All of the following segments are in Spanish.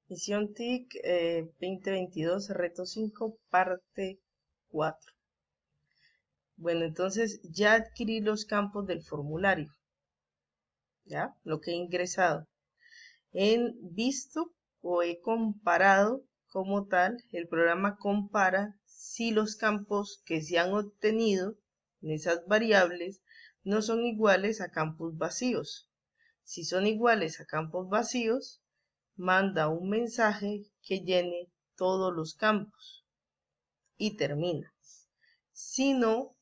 Misión TIC 2022, reto 5, parte 4. Bueno, entonces ya adquirí los campos del formulario, ¿ya? Lo que he ingresado. He visto o he comparado como tal, el programa compara si los campos que se han obtenido en esas variables no son iguales a campos vacíos. Si son iguales a campos vacíos, manda un mensaje que llene todos los campos y termina. Si no,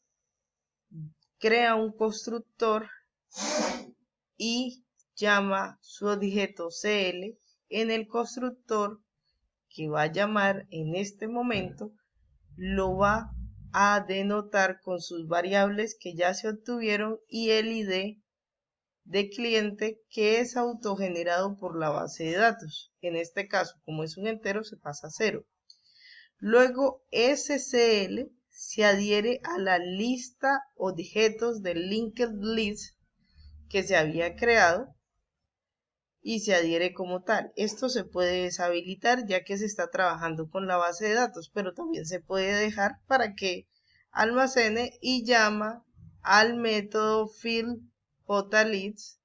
crea un constructor y llama su objeto CL. En el constructor que va a llamar en este momento, lo va a denotar con sus variables que ya se obtuvieron y el ID de cliente que es autogenerado por la base de datos. En este caso, como es un entero, se pasa a 0. Luego, SCL se adhiere a la lista objetos del linked list que se había creado y se adhiere como tal. Esto se puede deshabilitar ya que se está trabajando con la base de datos, pero también se puede dejar para que almacene y llama al método fillJLeads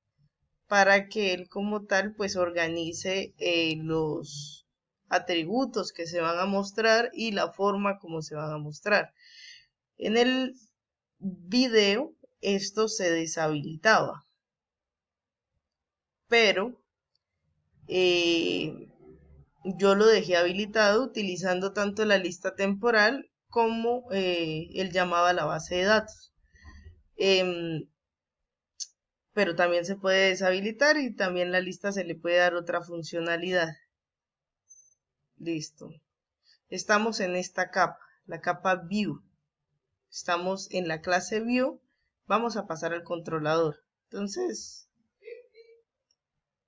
para que él como tal pues organice los atributos que se van a mostrar y la forma como se van a mostrar. En el video esto se deshabilitaba, pero yo lo dejé habilitado utilizando tanto la lista temporal como el llamado a la base de datos. Pero también se puede deshabilitar y también la lista se le puede dar otra funcionalidad. Listo. Estamos en esta capa, la capa View. Estamos en la clase View. Vamos a pasar al controlador. Entonces,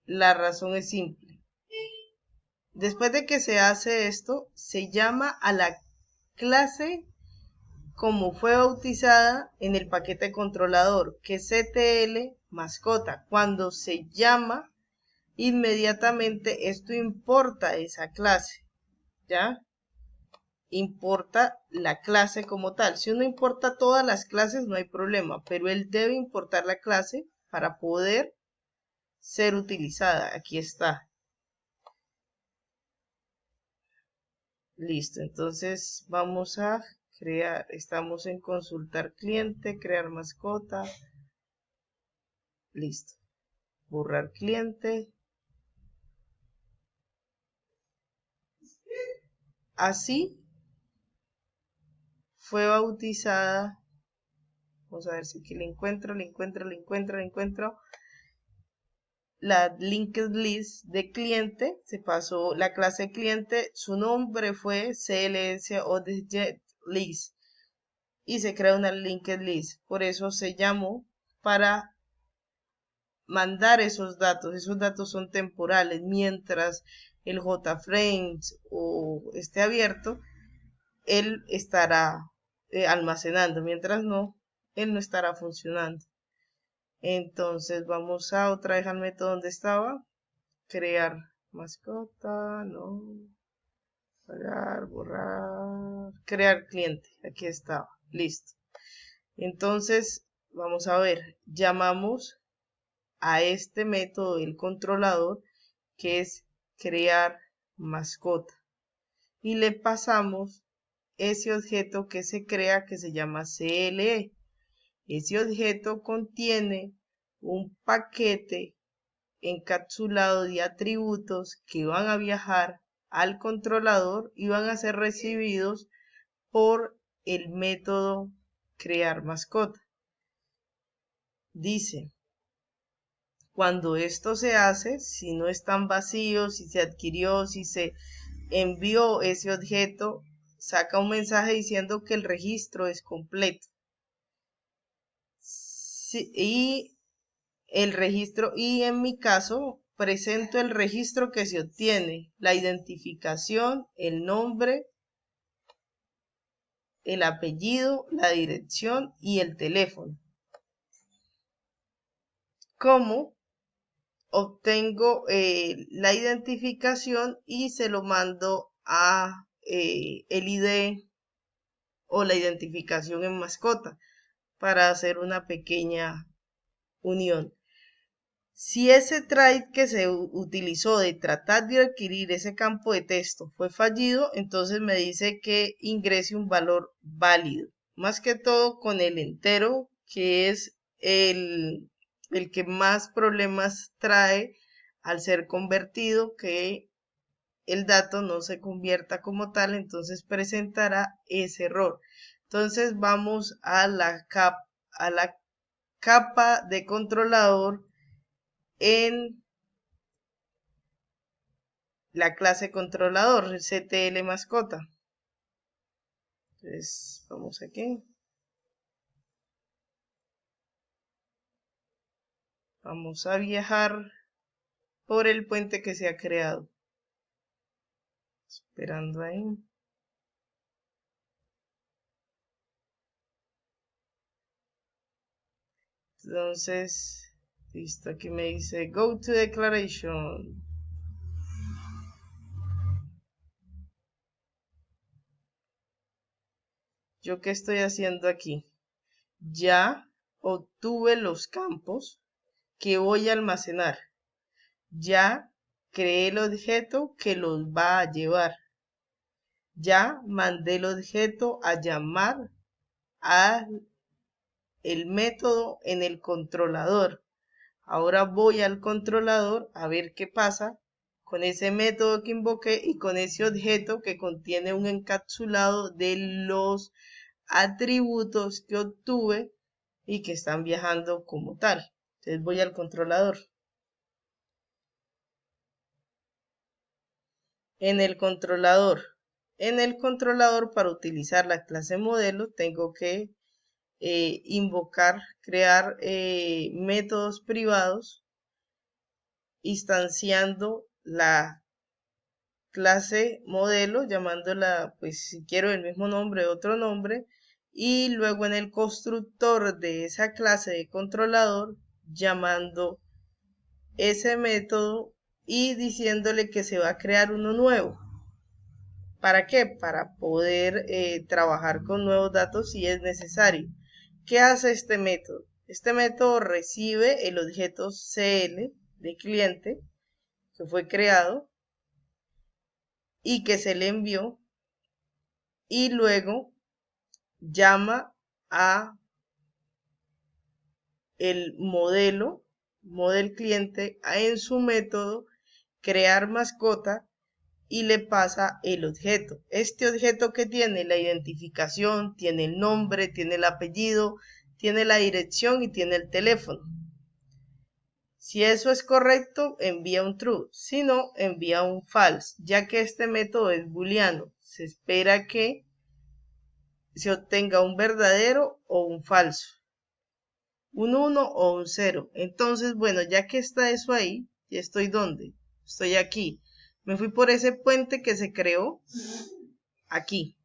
la razón es simple. Después de que se hace esto, se llama a la clase como fue bautizada en el paquete controlador, que es CTL mascota. Cuando se llama, inmediatamente esto importa esa clase, ¿ya? Importa la clase como tal. Si uno importa todas las clases no hay problema, pero él debe importar la clase para poder ser utilizada. Aquí está. Listo, entonces vamos a crear, estamos en consultar cliente, crear mascota. Listo. Borrar cliente. Así fue bautizada. Vamos a ver si aquí le encuentro. La linked list de cliente. Se pasó la clase cliente. Su nombre fue CLS Object List. Y se crea una linked list. Por eso se llamó para mandar esos datos. Esos datos son temporales. Mientras el JFrames o esté abierto, él estará almacenando. Mientras no, él no estará funcionando. Entonces vamos a otra vez al método donde estaba. Crear mascota, no. Borrar. Crear cliente. Aquí estaba. Listo. Entonces, vamos a ver. Llamamos a este método del controlador que es crear mascota. Y le pasamos ese objeto que se crea que se llama CLE. Ese objeto contiene un paquete encapsulado de atributos que van a viajar al controlador y van a ser recibidos por el método crear mascota. Dice, cuando esto se hace, si no están vacíos, si se adquirió, si se envió ese objeto, saca un mensaje diciendo que el registro es completo. Y el registro, y en mi caso presento el registro que se obtiene, la identificación, el nombre, el apellido, la dirección y el teléfono. Como obtengo la identificación y se lo mando a el ID o la identificación en mascota para hacer una pequeña unión. Si ese trait que se utilizó de tratar de adquirir ese campo de texto fue fallido, entonces me dice que ingrese un valor válido. Más que todo con el entero, que es el que más problemas trae al ser convertido, que el dato no se convierta como tal, entonces presentará ese error. Entonces vamos a la capa de controlador en la clase controlador, CTL mascota. Entonces, vamos aquí. Vamos a viajar por el puente que se ha creado. Esperando ahí. Entonces, listo, aquí me dice Go to Declaration. ¿Yo qué estoy haciendo aquí? Ya obtuve los campos que voy a almacenar. Ya creé el objeto que los va a llevar. Ya mandé el objeto a llamar a el método en el controlador. Ahora voy al controlador a ver qué pasa con ese método que invoqué y con ese objeto que contiene un encapsulado de los atributos que obtuve y que están viajando como tal. Entonces voy al controlador. En el controlador. En el controlador, para utilizar la clase modelo, tengo que invocar, crear métodos privados instanciando la clase modelo, llamándola, pues si quiero el mismo nombre, otro nombre, y luego en el constructor de esa clase de controlador, llamando ese método y diciéndole que se va a crear uno nuevo. ¿Para qué? Para poder trabajar con nuevos datos si es necesario. ¿Qué hace este método? Este método recibe el objeto CL de cliente que fue creado y que se le envió y luego llama a el model cliente en su método crear mascota y le pasa el objeto. Este objeto que tiene la identificación, tiene el nombre, tiene el apellido, tiene la dirección y tiene el teléfono. Si eso es correcto, envía un true. Si no, envía un false, ya que este método es booleano. Se espera que se obtenga un verdadero o un falso, un 1 o un 0. Entonces, bueno, ya que está eso ahí, ¿y estoy dónde? Estoy aquí. Me fui por ese puente que se creó aquí.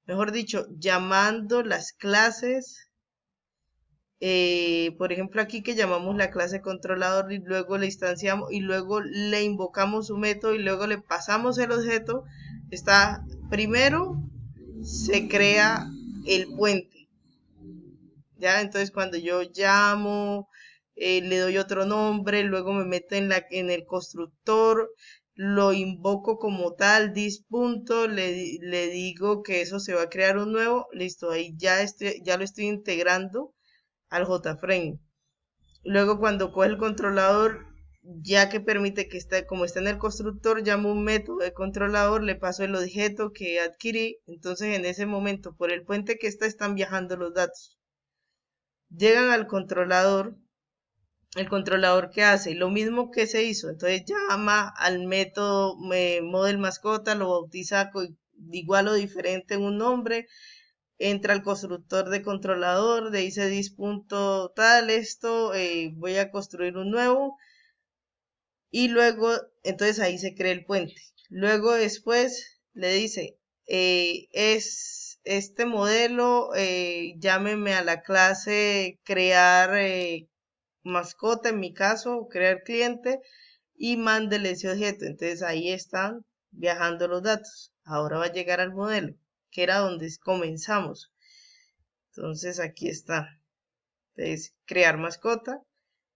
Mejor dicho, llamando las clases, por ejemplo aquí que llamamos la clase controlador y luego le instanciamos y luego le invocamos su método y luego le pasamos el objeto. Está primero se crea el puente, ya, entonces cuando yo llamo, le doy otro nombre, luego me meto en el constructor, lo invoco como tal, dispunto, le digo que eso se va a crear un nuevo, listo, ahí ya lo estoy integrando al JFrame. Luego cuando coge el controlador, ya que permite que esté, como está en el constructor, llamo un método de controlador, le paso el objeto que adquirí, entonces en ese momento por el puente que está están viajando los datos. Llegan al controlador, el controlador que hace lo mismo que se hizo, entonces llama al método model mascota, lo bautiza igual o diferente en un nombre, entra al constructor de controlador, le dice dis.tal tal esto, voy a construir un nuevo y luego entonces ahí se crea el puente. Luego después le dice es este modelo, llámeme a la clase crear mascota en mi caso, crear cliente y mándele ese objeto. Entonces ahí están viajando los datos. Ahora va a llegar al modelo, que era donde comenzamos. Entonces aquí está. Entonces crear mascota.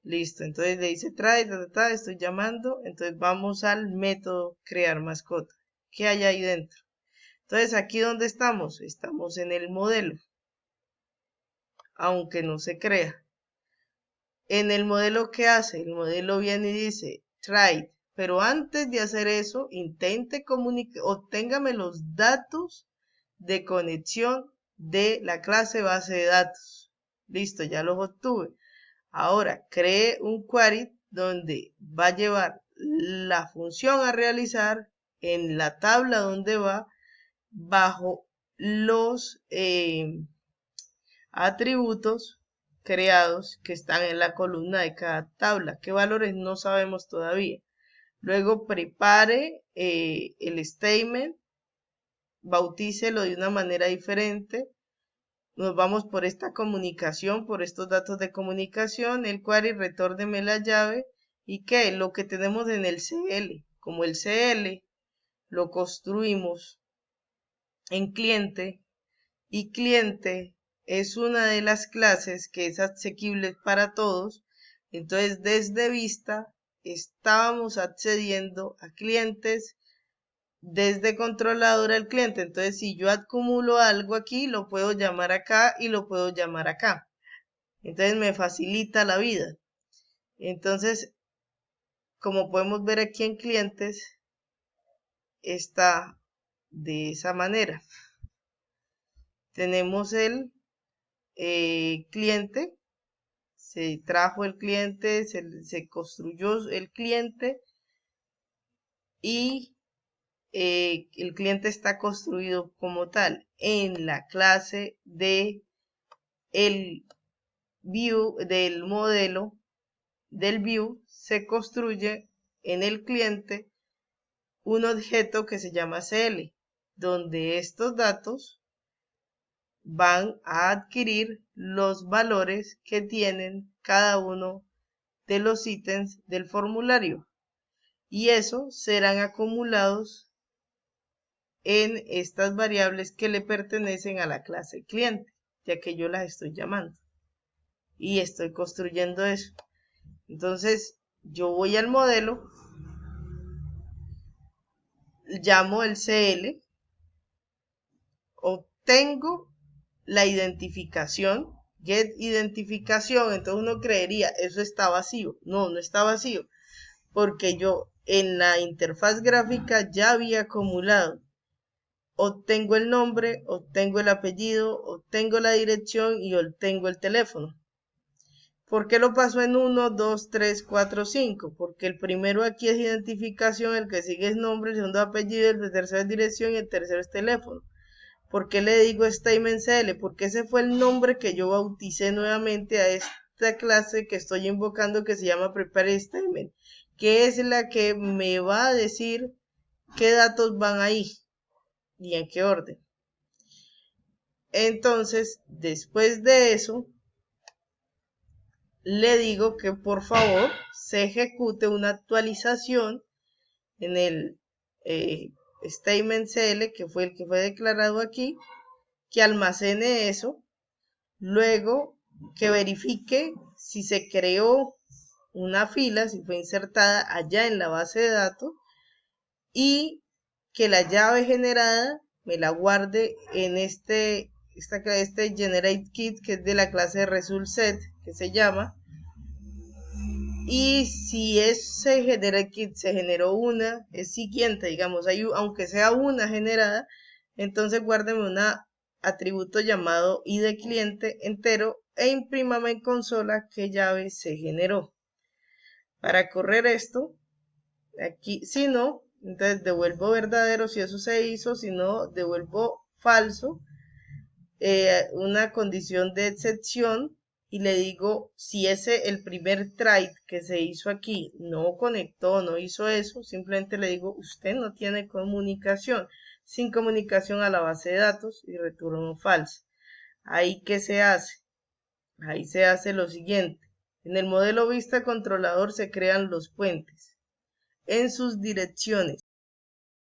Listo. Entonces le dice trae, estoy llamando. Entonces vamos al método crear mascota. ¿Qué hay ahí dentro? Entonces aquí donde estamos, estamos en el modelo, aunque no se crea. En el modelo, ¿qué hace? El modelo viene y dice try, pero antes de hacer eso, intente comunicar, obténgame los datos de conexión de la clase base de datos. Listo, ya los obtuve. Ahora, cree un query donde va a llevar la función a realizar en la tabla donde va bajo los atributos creados que están en la columna de cada tabla. ¿Qué valores? No sabemos todavía. Luego prepare el statement, bautícelo de una manera diferente. Nos vamos por esta comunicación, por estos datos de comunicación, el query, retórneme la llave. ¿Y qué? Lo que tenemos en el CL. Como el CL lo construimos en cliente y cliente es una de las clases que es asequible para todos. Entonces desde vista estábamos accediendo a clientes desde controladora del cliente. Entonces si yo acumulo algo aquí, lo puedo llamar acá y lo puedo llamar acá. Entonces me facilita la vida. Entonces, como podemos ver aquí en clientes, está de esa manera. Tenemos el cliente, se trajo el cliente, se construyó el cliente y el cliente está construido como tal en la clase de el view del modelo del view. Se construye en el cliente un objeto que se llama CL, donde estos datos van a adquirir los valores que tienen cada uno de los ítems del formulario y eso serán acumulados en estas variables que le pertenecen a la clase cliente, ya que yo las estoy llamando y estoy construyendo eso. Entonces yo voy al modelo, llamo el CL, obtengo la identificación, get identificación. Entonces uno creería eso está vacío. No, no está vacío, porque yo en la interfaz gráfica ya había acumulado. Obtengo el nombre, obtengo el apellido, obtengo la dirección y obtengo el teléfono. ¿Por qué lo paso en 1, 2, 3, 4, 5? Porque el primero aquí es identificación, el que sigue es nombre, el segundo apellido, el tercero es dirección y el tercero es teléfono. ¿Por qué le digo statement CL? Porque ese fue el nombre que yo bauticé nuevamente a esta clase que estoy invocando, que se llama prepare statement, que es la que me va a decir qué datos van ahí y en qué orden. Entonces, después de eso, le digo que por favor se ejecute una actualización en el statement CL, que fue el que fue declarado aquí, que almacene eso, luego que verifique si se creó una fila, si fue insertada allá en la base de datos, y que la llave generada me la guarde en este generate kit, que es de la clase result set, que se llama. Y si ese generate kit se generó una, es siguiente, digamos, aunque sea una generada, entonces guárdeme un atributo llamado id cliente entero e imprímame en consola qué llave se generó. Para correr esto, aquí, si no, entonces devuelvo verdadero si eso se hizo, si no, devuelvo falso, una condición de excepción, y le digo si el primer try que se hizo aquí no conectó, no hizo eso, simplemente le digo usted no tiene comunicación, sin comunicación a la base de datos, y retorno falso. Ahí, ¿qué se hace? Ahí se hace lo siguiente. En el modelo vista controlador se crean los puentes en sus direcciones.